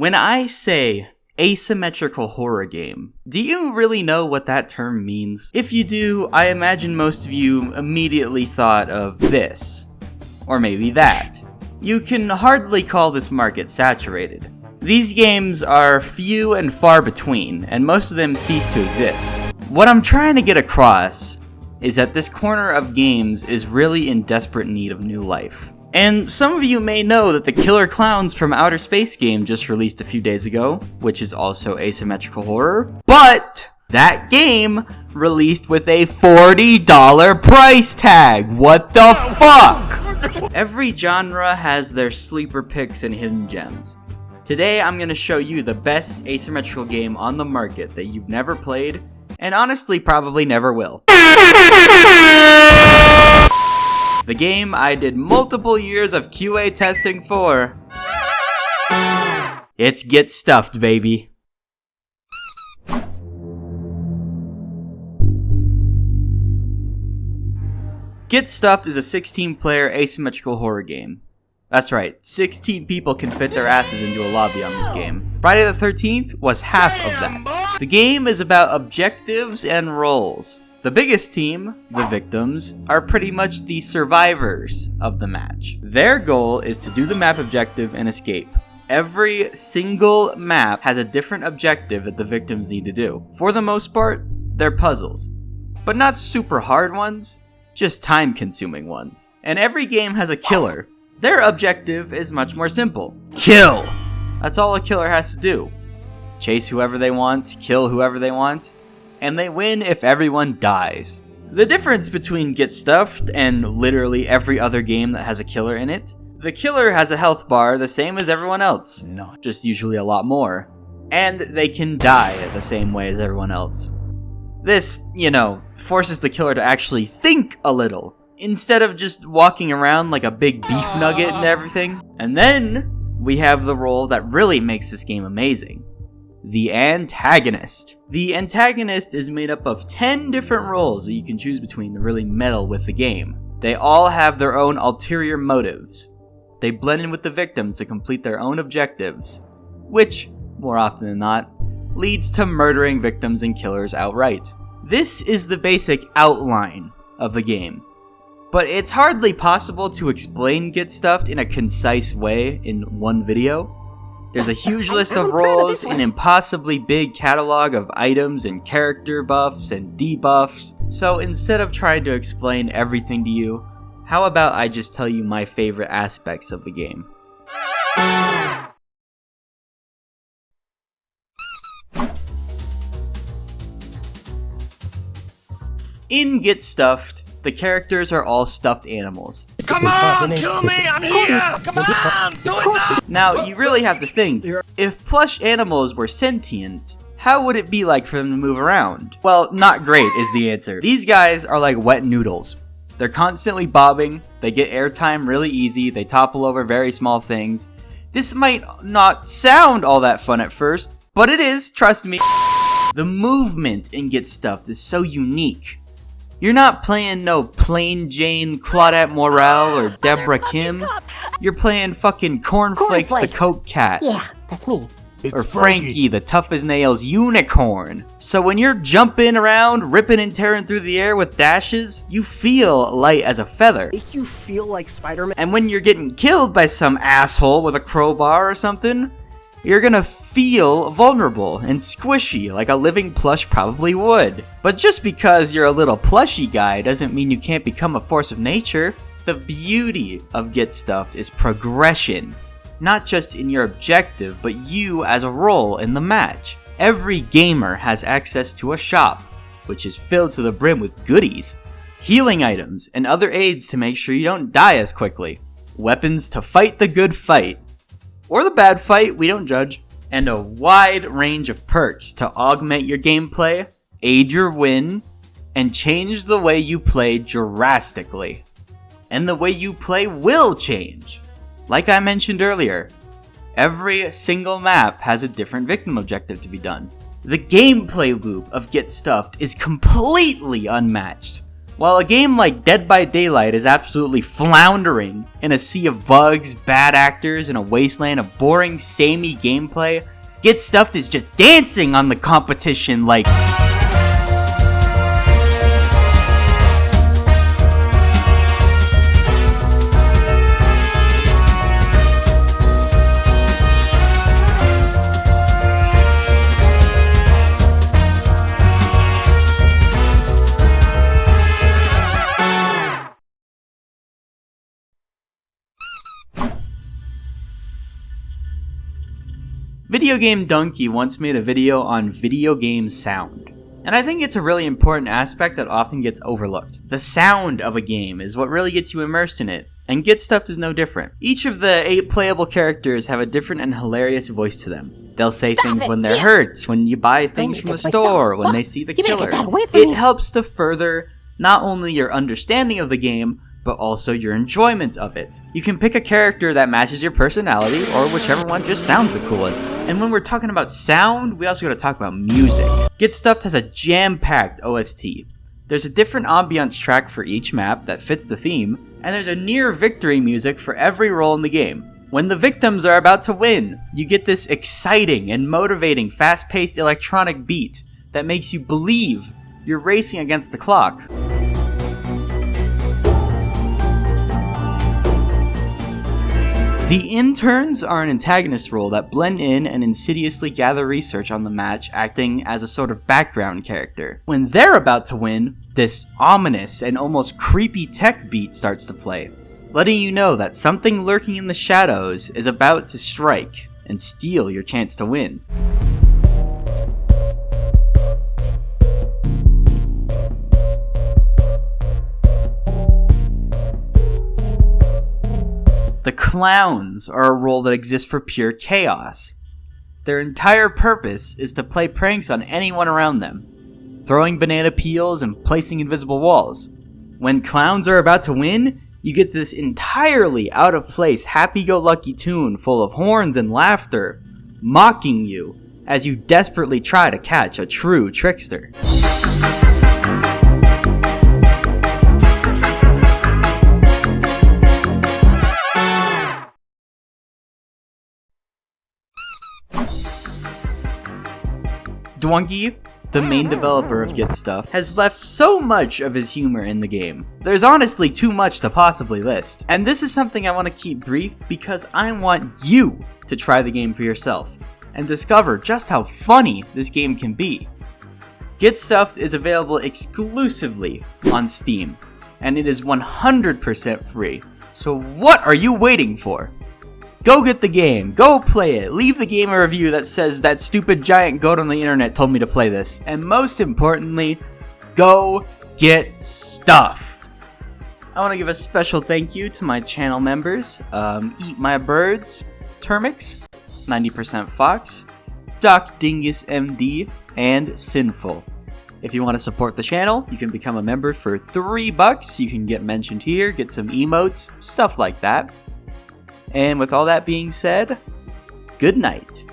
When I say asymmetrical horror game, do you really know what that term means? If you do, I imagine most of you immediately thought of this, or maybe that. You can hardly call this market saturated. These games are few and far between, and most of them cease to exist. What I'm trying to get across is that this corner of games is really in desperate need of new life. And some of you may know that the Killer Clowns from Outer Space game just released a few days ago, which is also asymmetrical horror, but that game released with a $40 price tag. What the fuck? Every genre has their sleeper picks and hidden gems. Today I'm going to show you the best asymmetrical game on the market that you've never played, and honestly probably never will. The game I did multiple years of QA testing for. It's Get Stuffed, baby. Get Stuffed is a 16-player asymmetrical horror game. That's right, 16 people can fit their asses into a lobby on this game. Friday the 13th was half of that. The game is about objectives and roles. The biggest team, the victims, are pretty much the survivors of the match. Their goal is to do the map objective and escape. Every single map has a different objective that the victims need to do. For the most part, they're puzzles, but not super hard ones, just time-consuming ones. And every game has a killer. Their objective is much more simple. Kill! That's all a killer has to do. Chase whoever they want, kill whoever they want, and they win if everyone dies. The difference between Get Stuffed and literally every other game that has a killer in it, the killer has a health bar the same as everyone else, just usually a lot more, and they can die the same way as everyone else. This, forces the killer to actually think a little, instead of just walking around like a big beef nugget and everything. And then we have the role that really makes this game amazing. The antagonist. The antagonist is made up of 10 different roles that you can choose between to really meddle with the game. They all have their own ulterior motives. They blend in with the victims to complete their own objectives, which, more often than not, leads to murdering victims and killers outright. This is the basic outline of the game, but it's hardly possible to explain Get Stuffed in a concise way in one video. There's a huge list of roles, an impossibly big catalog of items and character buffs and debuffs. So instead of trying to explain everything to you, how about I just tell you my favorite aspects of the game? In Get Stuffed, the characters are all stuffed animals. Come on, kill me, I'm here! Come on, do it now! Now, you really have to think, if plush animals were sentient, how would it be like for them to move around? Well, not great is the answer. These guys are like wet noodles. They're constantly bobbing, they get airtime really easy, they topple over very small things. This might not sound all that fun at first, but it is, trust me. The movement in Get Stuffed is so unique. You're not playing no Plain Jane, Claudette Morel, or Deborah Kim. You're playing fucking Cornflakes the Coke Cat. Yeah, that's me. Or Frankie the Tough as Nails Unicorn. So when you're jumping around, ripping and tearing through the air with dashes, you feel light as a feather. Make you feel like Spider-Man. And when you're getting killed by some asshole with a crowbar or something, you're gonna feel vulnerable and squishy like a living plush probably would. But just because you're a little plushy guy doesn't mean you can't become a force of nature. The beauty of Get Stuffed is progression. Not just in your objective, but you as a role in the match. Every gamer has access to a shop, which is filled to the brim with goodies, healing items, and other aids to make sure you don't die as quickly, weapons to fight the good fight, or the bad fight, we don't judge, and a wide range of perks to augment your gameplay, aid your win, and change the way you play drastically. And the way you play will change. Like I mentioned earlier, every single map has a different victim objective to be done. The gameplay loop of Get Stuffed is completely unmatched. While a game like Dead by Daylight is absolutely floundering in a sea of bugs, bad actors, and a wasteland of boring, samey gameplay, Get Stuffed is just dancing on the competition like... Video Game Donkey once made a video on video game sound. And I think it's a really important aspect that often gets overlooked. The sound of a game is what really gets you immersed in it, and Get Stuffed is no different. Each of the 8 playable characters have a different and hilarious voice to them. They'll say things when they're hurt, when you buy things from the store, when they see the killer. It helps to further not only your understanding of the game, but also your enjoyment of it. You can pick a character that matches your personality, or whichever one just sounds the coolest. And when we're talking about sound, we also gotta talk about music. Get Stuffed has a jam-packed OST. There's a different ambiance track for each map that fits the theme, and there's a near victory music for every role in the game. When the victims are about to win, you get this exciting and motivating fast-paced electronic beat that makes you believe you're racing against the clock. The interns are an antagonist role that blend in and insidiously gather research on the match, acting as a sort of background character. When they're about to win, this ominous and almost creepy tech beat starts to play, letting you know that something lurking in the shadows is about to strike and steal your chance to win. The clowns are a role that exists for pure chaos. Their entire purpose is to play pranks on anyone around them, throwing banana peels and placing invisible walls. When clowns are about to win, you get this entirely out of place happy-go-lucky tune full of horns and laughter, mocking you as you desperately try to catch a true trickster. Dwungy, the main developer of Get Stuffed, has left so much of his humor in the game. There's honestly too much to possibly list. And this is something I want to keep brief because I want you to try the game for yourself and discover just how funny this game can be. Get Stuffed is available exclusively on Steam, and it is 100% free. So what are you waiting for? Go get the game, go play it, leave the game a review that says that stupid giant goat on the internet told me to play this, and most importantly, go get stuffed. I want to give a special thank you to my channel members, Eat My Birds, Termix, 90% Fox, Doc Dingus MD, and Sinful. If you want to support the channel, you can become a member for $3. You can get mentioned here, get some emotes, stuff like that. And with all that being said, good night.